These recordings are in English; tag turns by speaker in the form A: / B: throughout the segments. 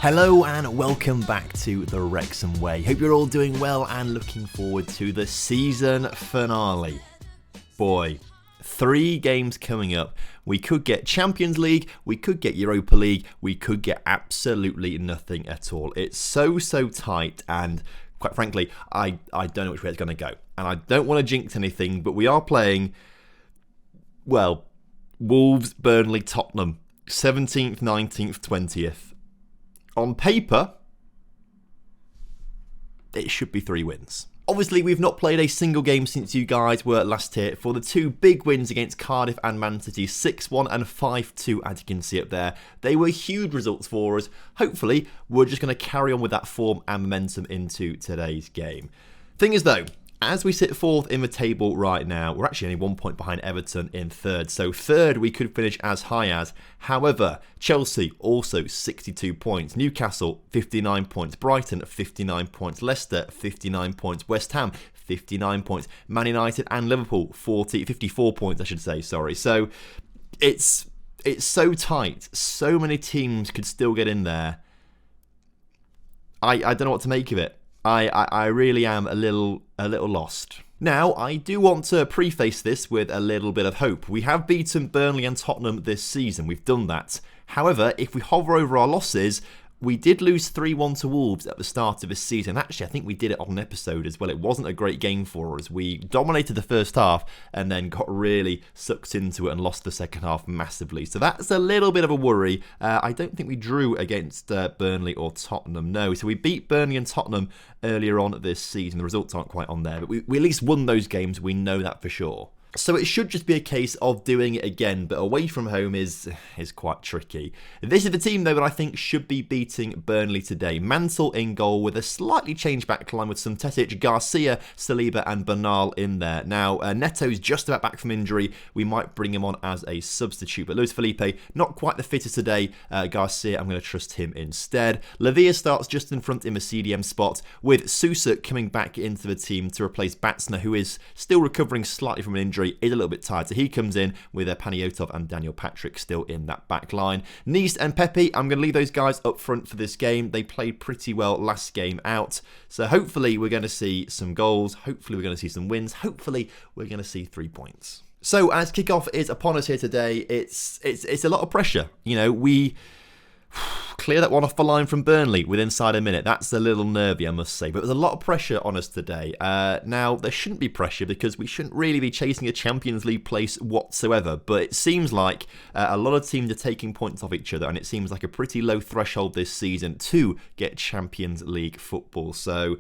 A: Hello and welcome back to the Wrexham Way. Hope you're all doing well and looking forward to the season finale. Boy, 3 games coming up. We could get Champions League, we could get Europa League, we could get absolutely nothing at all. It's so tight, and quite frankly, I don't know which way it's going to go. And I don't want to jinx anything, but we are playing, well, Wolves, Burnley, Tottenham, 17th, 19th, 20th. On paper, it should be 3 wins. Obviously, we've not played a single game since you guys were last here for the 2 big wins against Cardiff and Man City, 6-1 and 5-2, as you can see up there. They were huge results for us. Hopefully, we're just going to carry on with that form and momentum into today's game. Thing is, though, as we sit 4th in the table right now, we're actually only 1 point behind Everton in 3rd. So 3rd, we could finish as high as. However, Chelsea also 62 points. Newcastle 59 points. Brighton 59 points. Leicester 59 points. West Ham 59 points. Man United and Liverpool 54 points, I should say. Sorry. So it's so tight. So many teams could still get in there. I don't know what to make of it. I really am a little lost. Now, I do want to preface this with a little bit of hope. We have beaten Burnley and Tottenham this season. We've done that. However, if we hover over our losses, we did lose 3-1 to Wolves at the start of this season. Actually, I think we did it on an episode as well. It wasn't a great game for us. We dominated the first half and then got really sucked into it and lost the second half massively. So that's a little bit of a worry. I don't think we drew against Burnley or Tottenham, no. So we beat Burnley and Tottenham earlier on this season. The results aren't quite on there, but we at least won those games. We know that for sure. So it should just be a case of doing it again, but away from home is quite tricky. This is the team, though, that I think should be beating Burnley today. Mansell in goal with a slightly changed backline with some Tetic, Garcia, Saliba and Bernal in there. Now, Neto's just about back from injury. We might bring him on as a substitute, but Luis Felipe, not quite the fittest today. Garcia, I'm going to trust him instead. Lavia starts just in front in the CDM spot, with Sousa coming back into the team to replace Batsner, who is still recovering slightly from an injury. Is a little bit tired, so he comes in with Paniotov and Daniel Patrick still in that back line. Nice and Pepe, I'm going to leave those guys up front for this game. They played pretty well last game out, so hopefully we're going to see some goals, hopefully we're going to see some wins, hopefully we're going to see 3 points. So as kickoff is upon us here today, it's a lot of pressure. You know, we clear that one off the line from Burnley within inside a minute. That's a little nervy, I must say. But there's a lot of pressure on us today. Now, there shouldn't be pressure because we shouldn't really be chasing a Champions League place whatsoever. But it seems like a lot of teams are taking points off each other. And it seems like a pretty low threshold this season to get Champions League football. So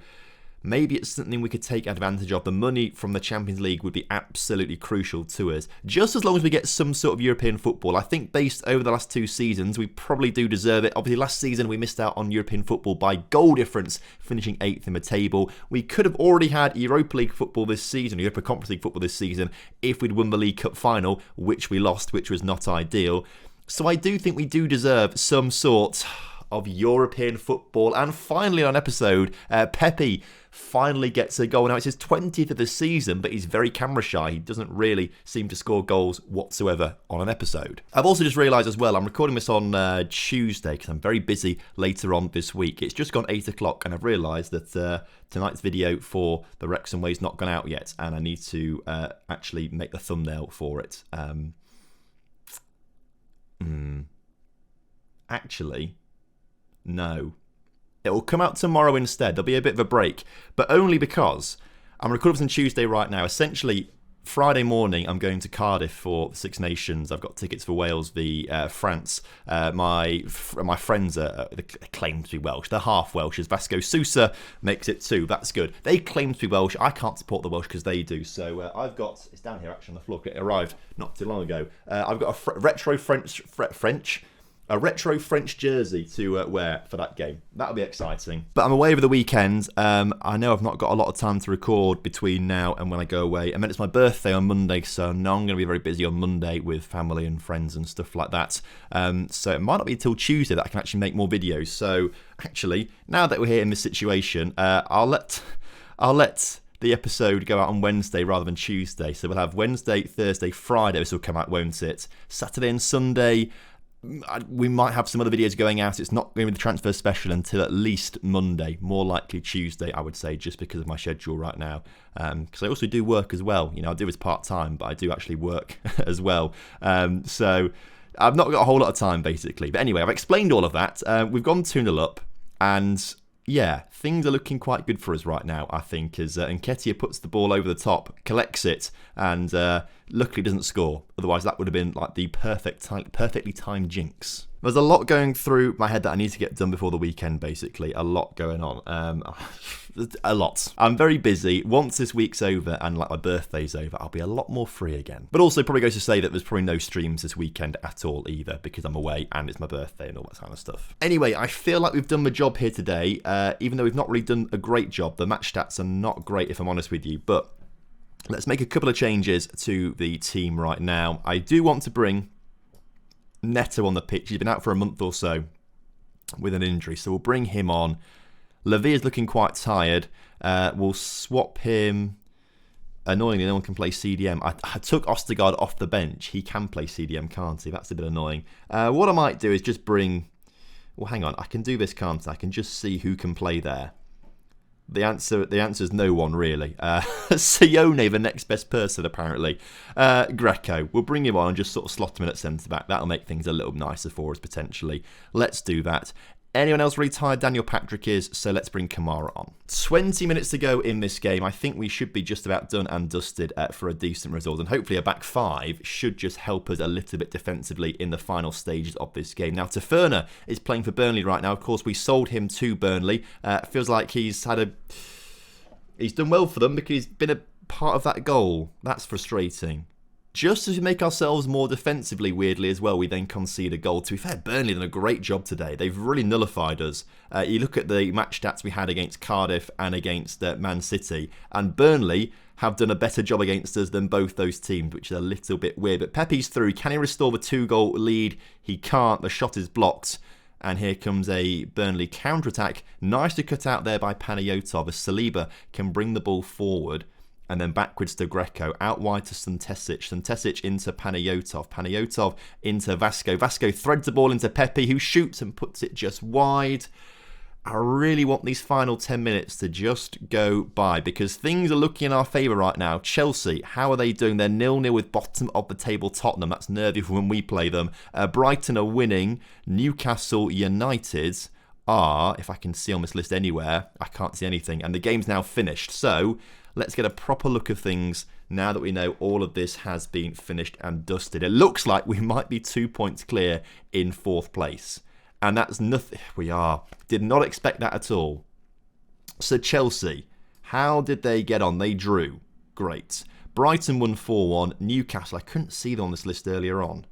A: maybe it's something we could take advantage of. The money from the Champions League would be absolutely crucial to us. Just as long as we get some sort of European football. I think based over the last 2 seasons, we probably do deserve it. Obviously, last season we missed out on European football by goal difference, finishing 8th in the table. We could have already had Europa League football this season, Europa Conference League football this season, if we'd won the League Cup final, which we lost, which was not ideal. So I do think we do deserve some sort of European football. And finally on episode, Pepe finally gets a goal. Now it's his 20th of the season, but he's very camera shy. He doesn't really seem to score goals whatsoever on an episode. I've also just realised as well, I'm recording this on Tuesday because I'm very busy later on this week. It's just gone 8 o'clock and I've realised that tonight's video for the Wrexham Way is not gone out yet and I need to actually make the thumbnail for it. Actually, no. It will come out tomorrow instead. There'll be a bit of a break, but only because I'm recording this on Tuesday right now. Essentially, Friday morning, I'm going to Cardiff for the Six Nations. I've got tickets for Wales v France. My friends are claim to be Welsh. They're half Welsh. As Vasco Sousa makes it too. That's good. They claim to be Welsh. I can't support the Welsh because they do. So I've got, it's down here actually on the floor. It arrived not too long ago. I've got a retro French jersey to wear for that game. That'll be exciting. But I'm away over the weekend. I know I've not got a lot of time to record between now and when I go away. I mean, it's my birthday on Monday, so now I'm going to be very busy on Monday with family and friends and stuff like that. So it might not be until Tuesday that I can actually make more videos. So actually, now that we're here in this situation, I'll let the episode go out on Wednesday rather than Tuesday. So we'll have Wednesday, Thursday, Friday. This will come out, won't it? Saturday and Sunday, we might have some other videos going out. It's not going to be the transfer special until at least Monday, more likely Tuesday, I would say, just because of my schedule right now. Because I also do work as well. I do it part-time, but I do actually work as well. So I've not got a whole lot of time, basically. But anyway, I've explained all of that. We've gone 2-0 up, and yeah, things are looking quite good for us right now, I think, as Nketiah puts the ball over the top, collects it, and luckily doesn't score. Otherwise, that would have been like the perfectly timed jinx. There's a lot going through my head that I need to get done before the weekend, basically. A lot going on. A lot. I'm very busy. Once this week's over and like my birthday's over, I'll be a lot more free again. But also probably goes to say that there's probably no streams this weekend at all either, because I'm away and it's my birthday and all that kind of stuff. Anyway, I feel like we've done the job here today. Even though we've not really done a great job, the match stats are not great if I'm honest with you, but let's make a couple of changes to the team right now. I do want to bring Neto on the pitch. He's been out for a month or so with an injury, so we'll bring him on. Lavia's looking quite tired. We'll swap him. Annoyingly, no one can play CDM. I took Ostergaard off the bench. He can play CDM, can't he? That's a bit annoying. What I might do is just bring... Well, hang on. I can do this, can't I? I can just see who can play there. The answer is no one, really. Sione, the next best person, apparently. Greco. We'll bring him on and just sort of slot him in at centre-back. That'll make things a little nicer for us, potentially. Let's do that. Anyone else really tired? Daniel Patrick is, so let's bring Kamara on. 20 minutes to go in this game. I think we should be just about done and dusted for a decent result. And hopefully a back five should just help us a little bit defensively in the final stages of this game. Now, Taferner is playing for Burnley right now. Of course, we sold him to Burnley. Feels like he's done well for them because he's been a part of that goal. That's frustrating. Just as we make ourselves more defensively, weirdly as well, we then concede a goal. To be fair, Burnley done a great job today. They've really nullified us. You look at the match stats we had against Cardiff and against Man City, and Burnley have done a better job against us than both those teams, which is a little bit weird. But Pepe's through. Can he restore the 2-goal lead? He can't. The shot is blocked. And here comes a Burnley counter-attack. Nicely cut out there by Panayotov as Saliba can bring the ball forward. And then backwards to Greco, out wide to Suntesic. Suntesic into Panayotov. Panayotov into Vasco. Vasco threads the ball into Pepe, who shoots and puts it just wide. I really want these final 10 minutes to just go by because things are looking in our favour right now. Chelsea, how are they doing? They're 0-0 with bottom of the table Tottenham. That's nervy for when we play them. Brighton are winning. Newcastle United are, if I can see on this list anywhere, I can't see anything. And the game's now finished. So let's get a proper look of things now that we know all of this has been finished and dusted. It looks like we might be 2 points clear in 4th place. And that's nothing. We are. Did not expect that at all. So Chelsea, how did they get on? They drew. Great. Brighton won 4-1. Newcastle, I couldn't see them on this list earlier on.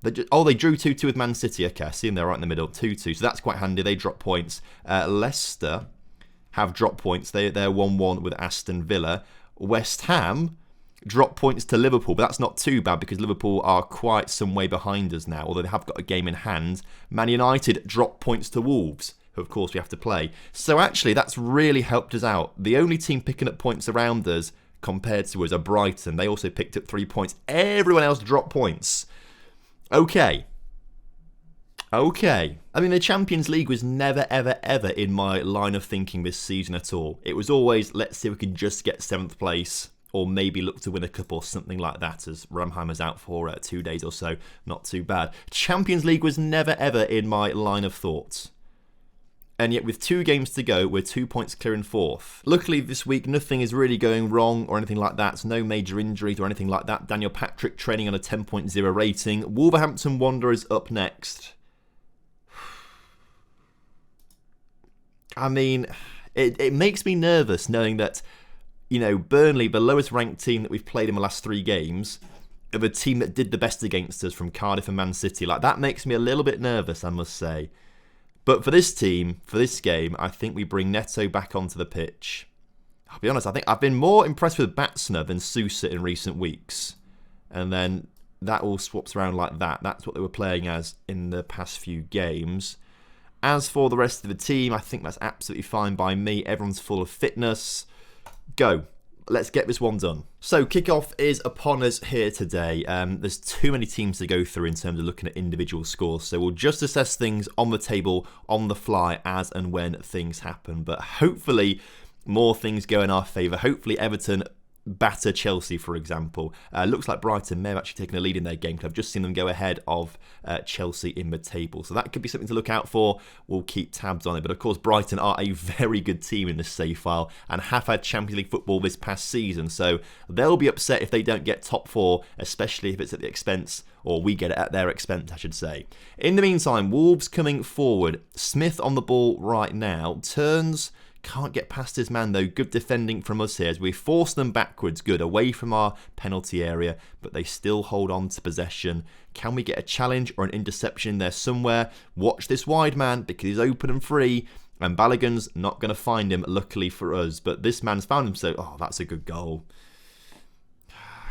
A: They drew 2-2 with Man City. Okay, I see them there right in the middle. 2-2. So that's quite handy. They drop points. Leicester have dropped points. They're 1-1 with Aston Villa. West Ham drop points to Liverpool, but that's not too bad because Liverpool are quite some way behind us now, although they have got a game in hand. Man United drop points to Wolves, who of course we have to play. So actually that's really helped us out. The only team picking up points around us compared to us are Brighton. They also picked up 3 points. Everyone else dropped points. Okay. I mean, the Champions League was never, ever, ever in my line of thinking this season at all. It was always, let's see if we can just get 7th place or maybe look to win a cup or something like that, as Ramheimer's out for 2 days or so. Not too bad. Champions League was never, ever in my line of thoughts. And yet with 2 games to go, we're 2 points clear in 4th. Luckily this week, nothing is really going wrong or anything like that. No major injuries or anything like that. Daniel Patrick training on a 10.0 rating. Wolverhampton Wanderers up next. I mean, it makes me nervous knowing that, you know, Burnley, the lowest ranked team that we've played in the last 3 games, are the team that did the best against us from Cardiff and Man City. Like, that makes me a little bit nervous, I must say. But for this team, for this game, I think we bring Neto back onto the pitch. I'll be honest, I think I've been more impressed with Batsner than Sousa in recent weeks. And then that all swaps around like that. That's what they were playing as in the past few games. As for the rest of the team, I think that's absolutely fine by me. Everyone's full of fitness. Go. let's get this one done. So kickoff is upon us here today. There's too many teams to go through in terms of looking at individual scores, so we'll just assess things on the table, on the fly, as and when things happen. But hopefully more things go in our favour. Hopefully Everton batter Chelsea, for example. Looks like Brighton may have actually taken a lead in their game, because I've just seen them go ahead of Chelsea in the table. So that could be something to look out for. We'll keep tabs on it. But of course, Brighton are a very good team in this save file and have had Champions League football this past season. So they'll be upset if they don't get top 4, especially if it's at the expense, or we get it at their expense, I should say. In the meantime, Wolves coming forward. Smith on the ball right now. Turns... Can't get past his man though. Good defending from us here as we force them backwards. Good, away from our penalty area, but they still hold on to possession. Can we get a challenge or an interception there somewhere? Watch this wide man because he's open and free, and Balogun's not going to find him, luckily for us. But this man's found him, so that's a good goal.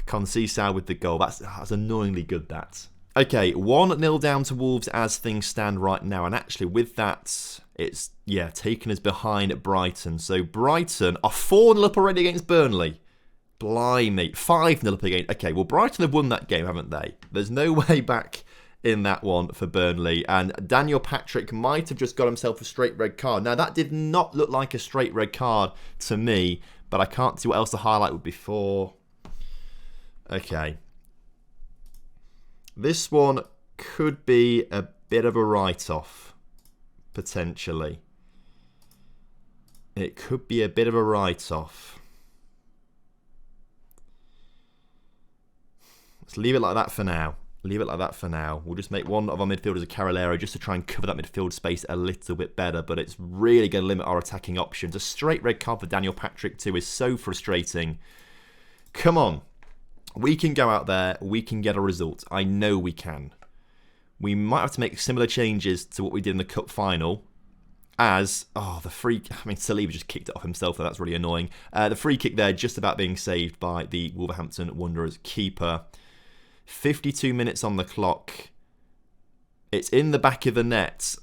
A: Conceição with the goal. That's annoyingly good, that. Okay, 1-0 down to Wolves as things stand right now. And actually, with that, it's, taken us behind Brighton. So Brighton are 4-0 up already against Burnley. Blimey. 5-0 up again. Okay, well, Brighton have won that game, haven't they? There's no way back in that one for Burnley. And Daniel Patrick might have just got himself a straight red card. Now, that did not look like a straight red card to me, but I can't see what else the highlight would be for. Okay. This one could be a bit of a write-off, potentially. It could be a bit of a write-off. Let's leave it like that for now. Leave it like that for now. We'll just make one of our midfielders a Carolero just to try and cover that midfield space a little bit better, but it's really going to limit our attacking options. A straight red card for Daniel Patrick too is so frustrating. Come on. We can go out there, we can get a result. I know we can. We might have to make similar changes to what we did in the cup final. As, the free... Saliba just kicked it off himself, that's really annoying. The free kick there just about being saved by the Wolverhampton Wanderers keeper. 52 minutes on the clock. It's in the back of the net.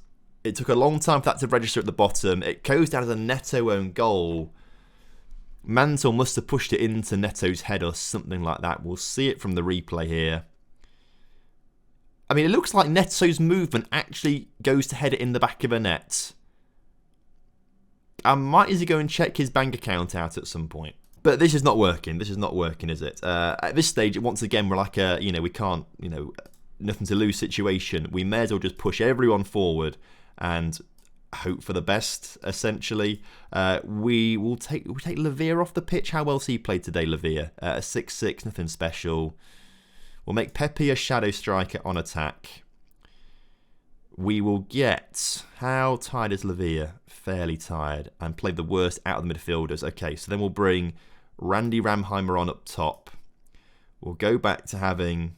A: It took a long time for that to register at the bottom. It goes down as a Neto own goal. Mantle must have pushed it into Neto's head or something like that. We'll see it from the replay here. It looks like Neto's movement actually goes to head it in the back of a net. I might as well go and check his bank account out at some point. But this is not working. This is not working, is it? At this stage, once again, we're like we can't, nothing to lose situation. We may as well just push everyone forward and hope for the best, essentially. We'll take Lavia off the pitch. How well has he played today, Lavia? A 6-6, nothing special. We'll make Pepe a shadow striker on attack. We will get... How tired is Lavia? Fairly tired. And played the worst out of the midfielders. Okay, so then we'll bring Randy Ramheimer on up top. We'll go back to having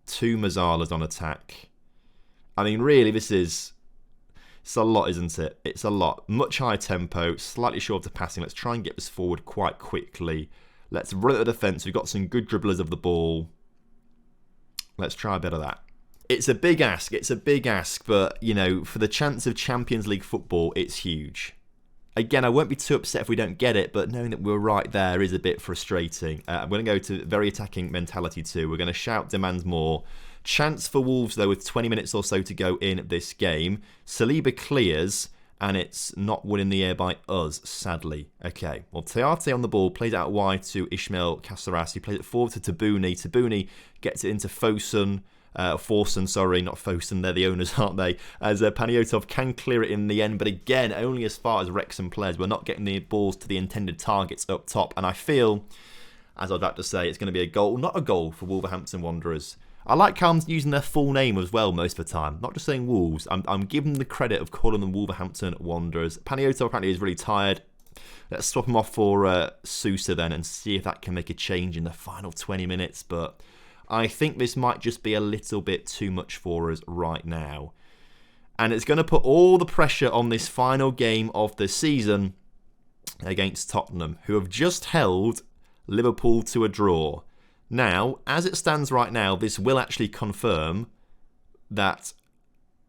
A: 2 Mazzalas on attack. Really, this is... It's a lot, isn't it? It's a lot. Much higher tempo, slightly shorter passing. Let's try and get this forward quite quickly. Let's run at the defence. We've got some good dribblers of the ball. Let's try a bit of that. It's a big ask. It's a big ask. But, for the chance of Champions League football, it's huge. Again, I won't be too upset if we don't get it, but knowing that we're right there is a bit frustrating. I'm going to go to very attacking mentality too. We're going to shout demands more. Chance for Wolves, though, with 20 minutes or so to go in this game. Saliba clears, and it's not won in the air by us, sadly. Okay, well, Teate on the ball, plays out wide to Ismail Caceres. He plays it forward to Tabuni. Tabuni gets it into Forson, not Fosun. They're the owners, aren't they? As Paniotov can clear it in the end, but again, only as far as Wrexham players. We're not getting the balls to the intended targets up top, and I feel, as I was about to say, it's going to be a goal. Not a goal for Wolverhampton Wanderers. I like how I'm using their full name as well most of the time. Not just saying Wolves. I'm giving them the credit of calling them Wolverhampton Wanderers. Paniotov apparently is really tired. Let's swap him off for Sousa then and see if that can make a change in the final 20 minutes. But I think this might just be a little bit too much for us right now. And it's going to put all the pressure on this final game of the season against Tottenham, who have just held Liverpool to a draw. Now, as it stands right now, this will actually confirm that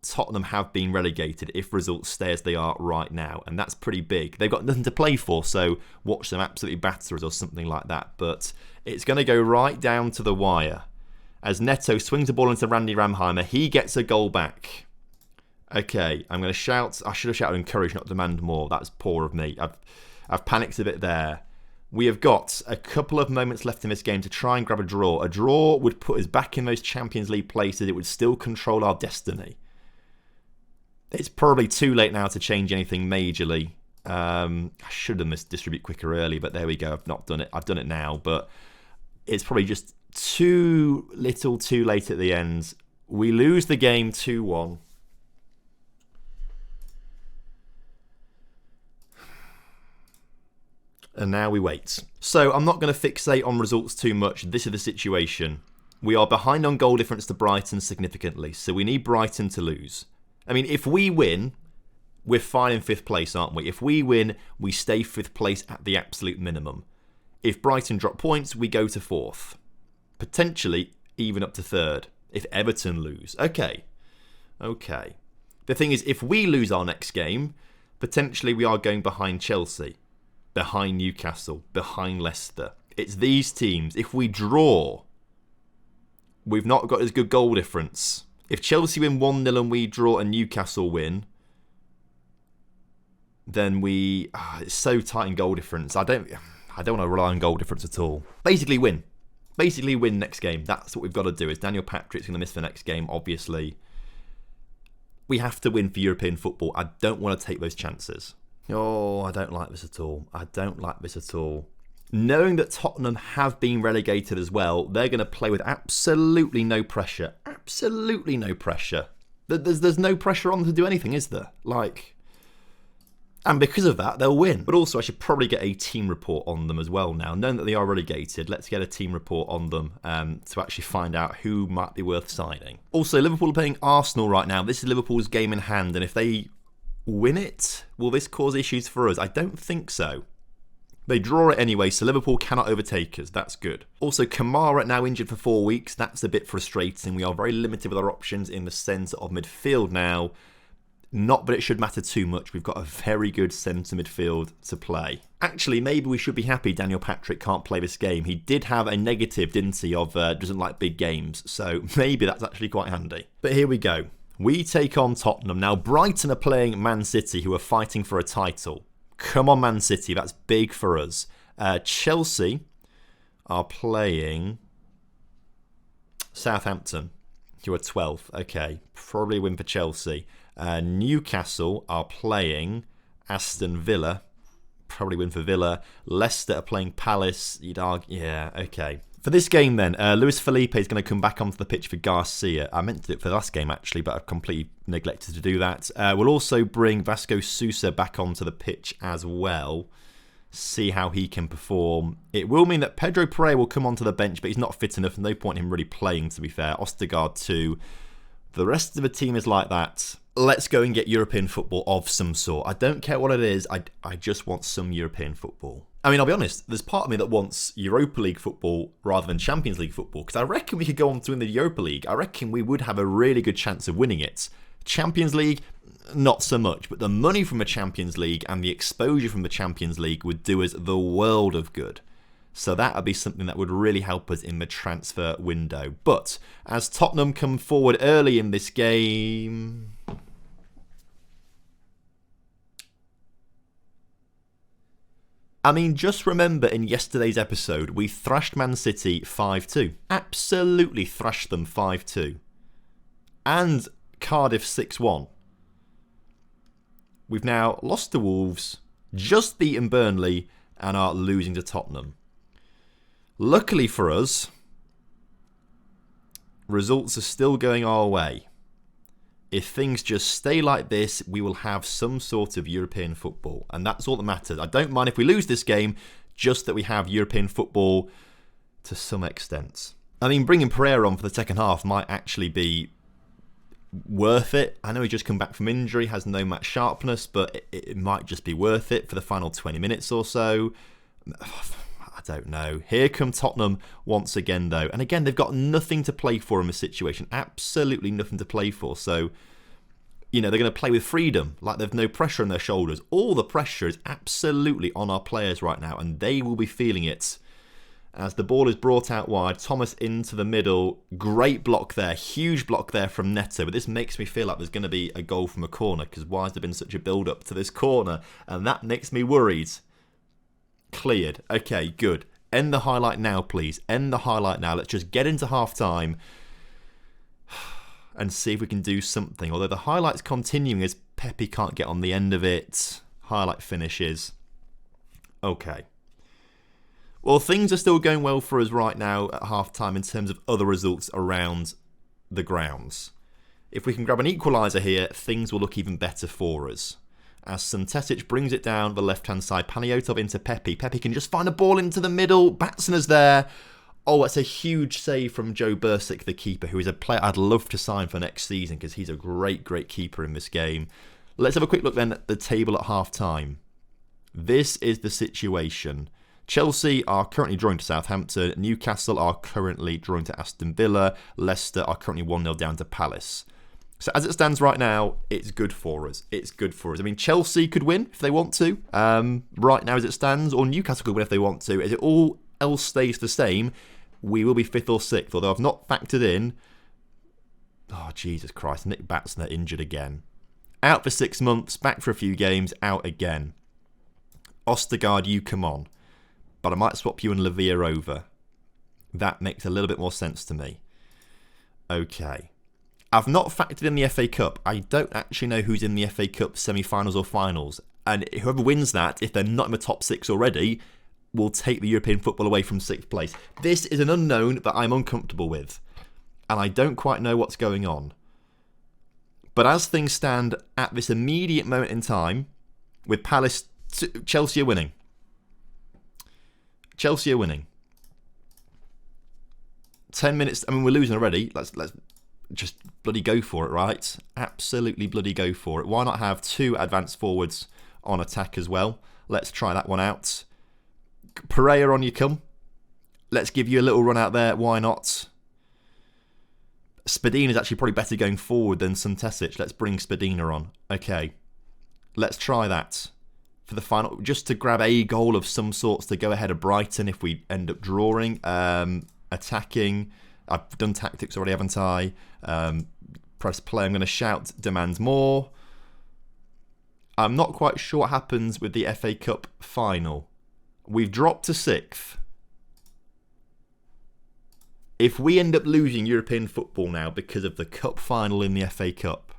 A: Tottenham have been relegated if results stay as they are right now, and that's pretty big. They've got nothing to play for, so watch them absolutely batter us or something like that. But it's going to go right down to the wire. As Neto swings the ball into Randy Ramheimer, he gets a goal back. Okay, I'm going to shout. I should have shouted encourage, not demand more. That's poor of me. I've panicked a bit there. We have got a couple of moments left in this game to try and grab a draw. A draw would put us back in those Champions League places. It would still control our destiny. It's probably too late now to change anything majorly. I should have done this distribute quicker early, but there we go. I've not done it. I've done it now, but it's probably just too little too late at the end. We lose the game 2-1. And now we wait. So I'm not going to fixate on results too much. This is the situation. We are behind on goal difference to Brighton significantly, so we need Brighton to lose. I mean, if we win, we're fine in 5th place, aren't we? If we win, we stay 5th place at the absolute minimum. If Brighton drop points, we go to 4th. Potentially even up to 3rd. If Everton lose. Okay. The thing is, if we lose our next game, potentially we are going behind Chelsea, behind Newcastle, behind Leicester. It's these teams. If we draw, we've not got as good goal difference. If Chelsea win 1-0 and we draw and Newcastle win, then it's so tight in goal difference. I don't want to rely on goal difference at all. Basically win next game. That's what we've got to do. Is Daniel Patrick's going to miss the next game, obviously. We have to win for European football. I don't want to take those chances. Oh, I don't like this at all. Knowing that Tottenham have been relegated as well, they're going to play with absolutely no pressure. Absolutely no pressure. There's no pressure on them to do anything, is there? And because of that, they'll win. But also, I should probably get a team report on them as well now. Knowing that they are relegated, let's get a team report on them to actually find out who might be worth signing. Also, Liverpool are playing Arsenal right now. This is Liverpool's game in hand, and if they win it, will this cause issues for us? I don't think so. They draw it anyway, so Liverpool cannot overtake us. That's good. Also, Kamara now injured for 4 weeks. That's a bit frustrating. We are very limited with our options in the centre of midfield now. Not that it should matter too much. We've got a very good centre midfield to play. Actually, maybe we should be happy Daniel Patrick can't play this game. He did have a negative, didn't he, of doesn't like big games. So maybe that's actually quite handy. But here we go. We take on Tottenham. Now, Brighton are playing Man City, who are fighting for a title. Come on, Man City. That's big for us. Chelsea are playing Southampton, who are 12th. Okay, probably win for Chelsea. Newcastle are playing Aston Villa. Probably win for Villa. Leicester are playing Palace. You'd argue, yeah, okay. For this game then, Luis Felipe is going to come back onto the pitch for Garcia. I meant to do it for the last game actually, but I've completely neglected to do that. We'll also bring Vasco Sousa back onto the pitch as well. See how he can perform. It will mean that Pedro Pereira will come onto the bench, but he's not fit enough. No point in him really playing, to be fair. Ostergaard too. The rest of the team is like that. Let's go and get European football of some sort. I don't care what it is. I just want some European football. I mean, I'll be honest, there's part of me that wants Europa League football rather than Champions League football, because I reckon we could go on to win the Europa League. I reckon we would have a really good chance of winning it. Champions League, not so much, but the money from the Champions League and the exposure from the Champions League would do us the world of good. So that would be something that would really help us in the transfer window. But as Tottenham come forward early in this game, I mean, just remember in yesterday's episode, we thrashed Man City 5-2. Absolutely thrashed them 5-2. And Cardiff 6-1. We've now lost to Wolves, just beaten Burnley, and are losing to Tottenham. Luckily for us, results are still going our way. If things just stay like this, we will have some sort of European football. And that's all that matters. I don't mind if we lose this game, just that we have European football to some extent. I mean, bringing Pereira on for the second half might actually be worth it. I know he's just come back from injury, has no match sharpness, but it might just be worth it for the final 20 minutes or so. I don't know. Here come Tottenham once again, though. And again, they've got nothing to play for in this situation. Absolutely nothing to play for. So they're going to play with freedom, like they've no pressure on their shoulders. All the pressure is absolutely on our players right now, and they will be feeling it. As the ball is brought out wide, Thomas into the middle. Great block there, huge block there from Neto. But this makes me feel like there's going to be a goal from a corner, because why has there been such a build-up to this corner? And that makes me worried. Cleared. Okay, good. End the highlight now, please. End the highlight now. Let's just get into half-time and see if we can do something. Although the highlight's continuing as Pepe can't get on the end of it. Highlight finishes. Okay. Well, things are still going well for us right now at half-time in terms of other results around the grounds. If we can grab an equaliser here, things will look even better for us. As Suntesic brings it down the left-hand side, Paniotov into Pepe. Pepe can just find a ball into the middle. Batsner's there. Oh, that's a huge save from Joe Bursick, the keeper, who is a player I'd love to sign for next season because he's a great, great keeper in this game. Let's have a quick look then at the table at half-time. This is the situation. Chelsea are currently drawing to Southampton. Newcastle are currently drawing to Aston Villa. Leicester are currently 1-0 down to Palace. So as it stands right now, it's good for us. It's good for us. I mean, Chelsea could win if they want to. Right now as it stands, or Newcastle could win if they want to. As it all else stays the same, we will be 5th or 6th. Although I've not factored in... Oh, Jesus Christ. Nick Batsner injured again. Out for 6 months, back for a few games, out again. Ostergaard, you come on. But I might swap you and Lavia over. That makes a little bit more sense to me. Okay. I've not factored in the FA Cup. I don't actually know who's in the FA Cup semi-finals or finals. And whoever wins that, if they're not in the top 6 already, will take the European football away from 6th place. This is an unknown that I'm uncomfortable with. And I don't quite know what's going on. But as things stand at this immediate moment in time, with Palace, Chelsea are winning. Chelsea are winning. 10 minutes, I mean, we're losing already. Let's just bloody go for it, right? Absolutely bloody go for it. Why not have 2 advanced forwards on attack as well? Let's try that one out. Pereira, on you come. Let's give you a little run out there. Why not? Spadina is actually probably better going forward than Suntesic. Let's bring Spadina on. Okay. Let's try that for the final, just to grab a goal of some sorts to go ahead of Brighton if we end up drawing. Attacking. I've done tactics already, haven't I? Press play. I'm going to shout demands more. I'm not quite sure what happens with the FA Cup final. We've dropped to 6th. If we end up losing European football now because of the cup final in the FA Cup,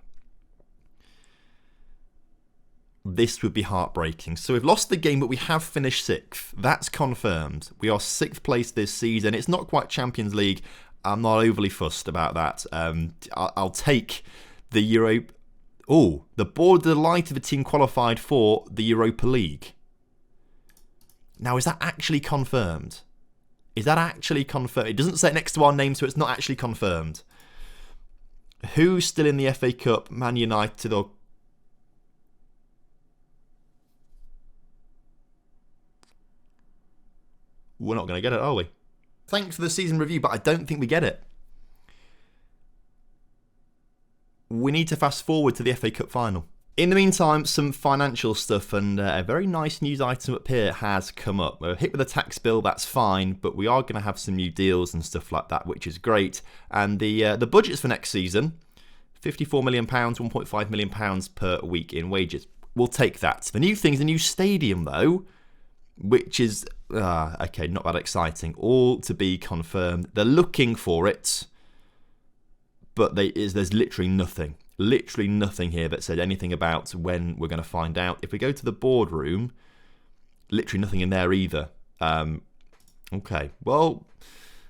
A: this would be heartbreaking. So we've lost the game, but we have finished 6th. That's confirmed. We are 6th place this season. It's not quite Champions League. I'm not overly fussed about that. I'll take the Euro... Oh, the board delight of a team qualified for the Europa League. Now, is that actually confirmed? Is that actually confirmed? It doesn't say it next to our name, so it's not actually confirmed. Who's still in the FA Cup? Man United or... We're not going to get it, are we? Thanks for the season review, but I don't think we get it. We need to fast forward to the FA Cup final. In the meantime, some financial stuff, and a very nice news item up here has come up. We're hit with a tax bill, that's fine, but we are going to have some new deals and stuff like that, which is great. And the budgets for next season, £54 million, £1.5 million per week in wages. We'll take that. The new thing's the new stadium, though, which is, okay, not that exciting. All to be confirmed. They're looking for it, but there's literally nothing. Literally nothing here that said anything about when we're going to find out. If we go to the boardroom, literally nothing in there either. Okay, well,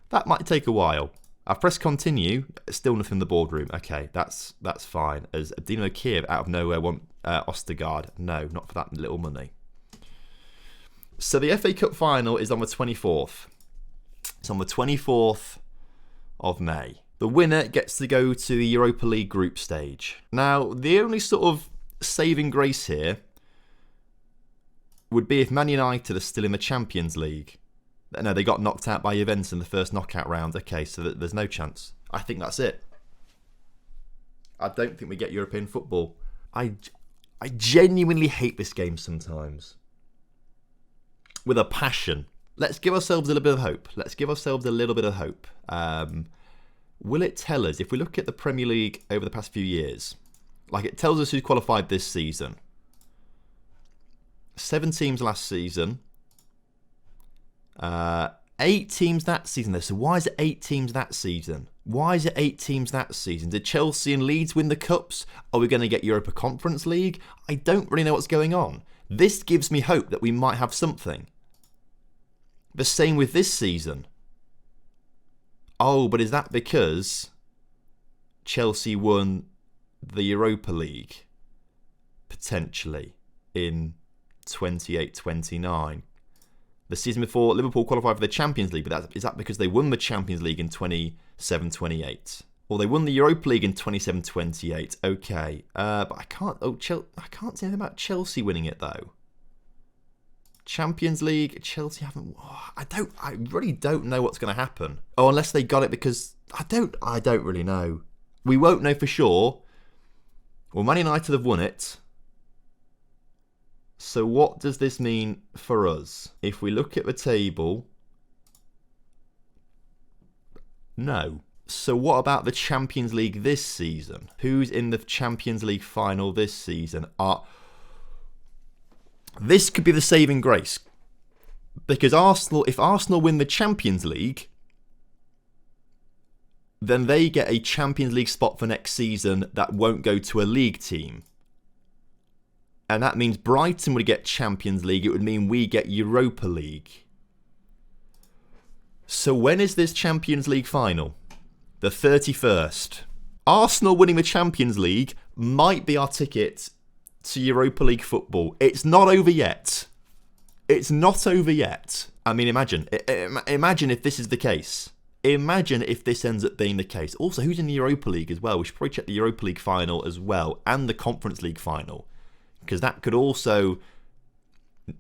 A: that might take a while. I've pressed continue, still nothing in the boardroom. Okay, that's fine. As Dino Kiev out of nowhere want Ostergaard. No, not for that little money. So the FA Cup final is on the 24th. It's on the 24th of May. The winner gets to go to the Europa League group stage. Now, the only sort of saving grace here would be if Man United are still in the Champions League. No, they got knocked out by Juventus in the first knockout round. Okay, so there's no chance. I think that's it. I don't think we get European football. I genuinely hate this game sometimes. With a passion. Let's give ourselves a little bit of hope. Will it tell us, if we look at the Premier League over the past few years, like it tells us who's qualified this season. 7 teams last season. 8 teams that season though. So why is it 8 teams that season? Did Chelsea and Leeds win the cups? Are we going to get Europa Conference League? I don't really know what's going on. This gives me hope that we might have something. The same with this season. Oh, but is that because Chelsea won the Europa League? Potentially in 28-29. The season before, Liverpool qualified for the Champions League, but is that because they won the Champions League in 27-28? Or they won the Europa League in 27-28? Okay, but I can't say anything about Chelsea winning it though. Champions League, Chelsea haven't. Oh, I really don't know what's going to happen. Oh, unless they got it because I don't really know. We won't know for sure. Well, Man United have won it. So what does this mean for us? If we look at the table, no. So what about the Champions League this season? Who's in the Champions League final this season? This could be the saving grace. Because if Arsenal win the Champions League, then they get a Champions League spot for next season that won't go to a league team. And that means Brighton would get Champions League. It would mean we get Europa League. So when is this Champions League final? The 31st. Arsenal winning the Champions League might be our ticket to Europa League football. It's not over yet. I mean, imagine if this is the case. Imagine if this ends up being the case. Also, who's in the Europa League as well? We should probably check the Europa League final as well and the Conference League final. Because that could also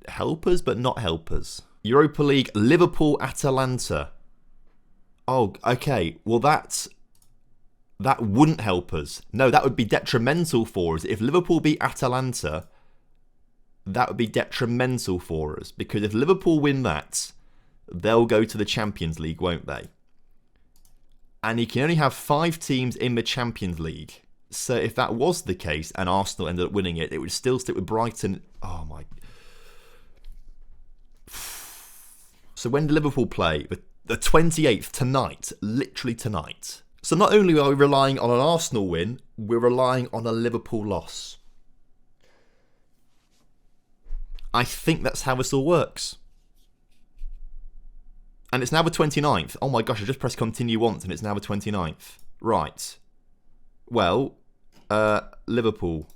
A: help us, but not help us. Europa League, Liverpool, Atalanta. Oh, okay. Well, that wouldn't help us. No, that would be detrimental for us. If Liverpool beat Atalanta, that would be detrimental for us. Because if Liverpool win that, they'll go to the Champions League, won't they? And you can only have 5 teams in the Champions League. So if that was the case and Arsenal ended up winning it, it would still stick with Brighton. Oh my. So when did Liverpool play? The 28th, tonight. Literally tonight. So not only are we relying on an Arsenal win, we're relying on a Liverpool loss. I think that's how this all works. And it's now the 29th. Oh my gosh, I just pressed continue once and it's now the 29th. Right. Well, Liverpool,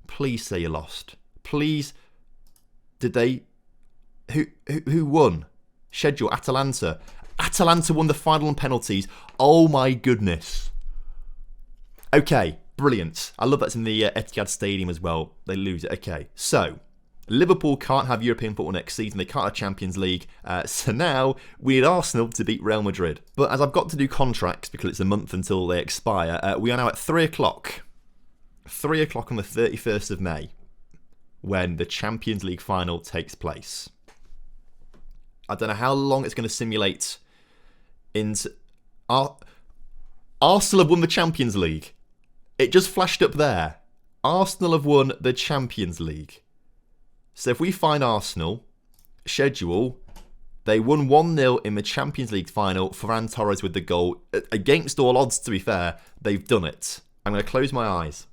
A: please say you lost. Please. Did they? Who won? Schedule, Atalanta. Atalanta won the final on penalties. Oh my goodness. Okay, brilliant. I love that's in the Etihad Stadium as well. They lose it. Okay, so Liverpool can't have European football next season. They can't have Champions League. So now we need Arsenal to beat Real Madrid. But as I've got to do contracts because it's a month until they expire, we are now at 3 o'clock. 3 o'clock on the 31st of May when the Champions League final takes place. I don't know how long it's going to simulate into... Arsenal have won the Champions League. It just flashed up there. Arsenal have won the Champions League. So if we find Arsenal, schedule, they won 1-0 in the Champions League final. Ferran Torres with the goal. Against all odds, to be fair, they've done it. I'm going to close my eyes.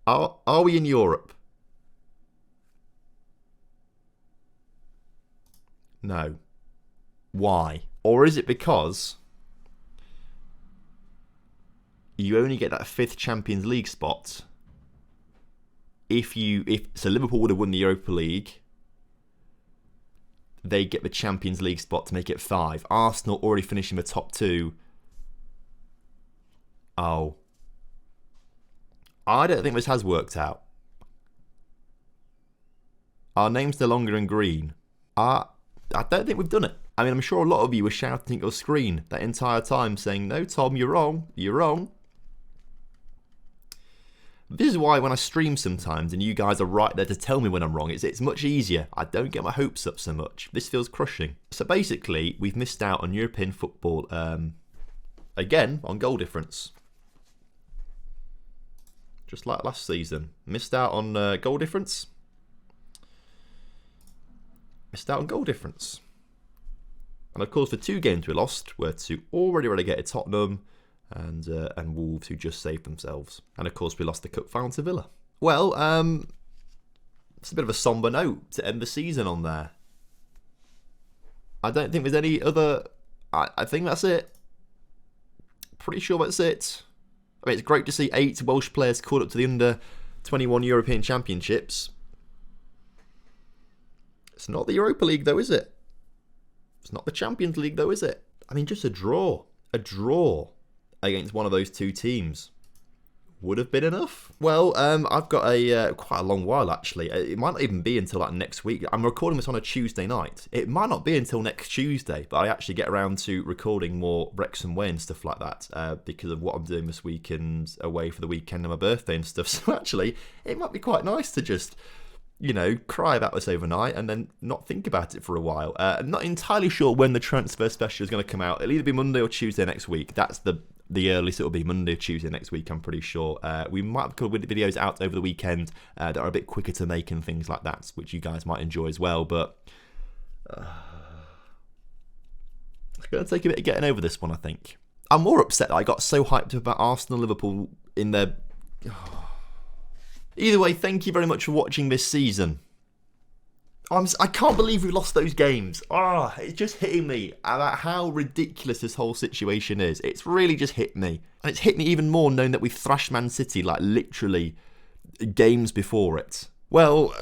A: Are we in Europe? No. Why? Or is it because you only get that 5th Champions League spot if Liverpool would have won the Europa League, they get the Champions League spot to make it 5. Arsenal already finishing the top 2. Oh. I don't think this has worked out. Our name's no longer in green. I don't think we've done it. I mean, I'm sure a lot of you were shouting at your screen that entire time saying, no, Tom, you're wrong. You're wrong. This is why when I stream sometimes and you guys are right there to tell me when I'm wrong, it's much easier. I don't get my hopes up so much. This feels crushing. So basically, we've missed out on European football again on goal difference. Just like last season. Missed out on goal difference. Missed out on goal difference. And of course, the 2 games we lost were to already relegated Tottenham and Wolves, who just saved themselves. And of course, we lost the cup final to Villa. Well, it's a bit of a somber note to end the season on there. I don't think there's any other... I think that's it. Pretty sure that's it. I mean, it's great to see 8 Welsh players called up to the under-21 European Championships. It's not the Europa League, though, is it? It's not the Champions League, though, is it? I mean, just a draw. A draw against one of those 2 teams would have been enough. Well, I've got quite a long while, actually. It might not even be until like next week. I'm recording this on a Tuesday night. It might not be until next Tuesday, but I actually get around to recording more Wrexham Way and stuff like that because of what I'm doing this weekend away for the weekend and my birthday and stuff. So actually, it might be quite nice to just... cry about this overnight and then not think about it for a while. I'm not entirely sure when the transfer special is going to come out. It'll either be Monday or Tuesday next week. That's the earliest it'll be, Monday or Tuesday next week, I'm pretty sure. We might have got videos out over the weekend that are a bit quicker to make and things like that, which you guys might enjoy as well. But it's going to take a bit of getting over this one, I think. I'm more upset that I got so hyped about Arsenal Liverpool in their... Either way, thank you very much for watching this season. I can't believe we lost those games. It's just hitting me about how ridiculous this whole situation is. It's really just hit me. And it's hit me even more knowing that we've thrashed Man City like literally games before it. Well,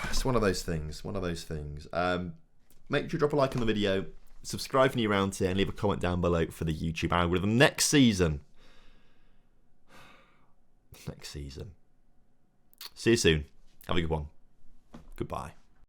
A: it's one of those things. Make sure you drop a like on the video, subscribe if you're around here, and leave a comment down below for the YouTube algorithm next season. See you soon. Have a good one. Goodbye.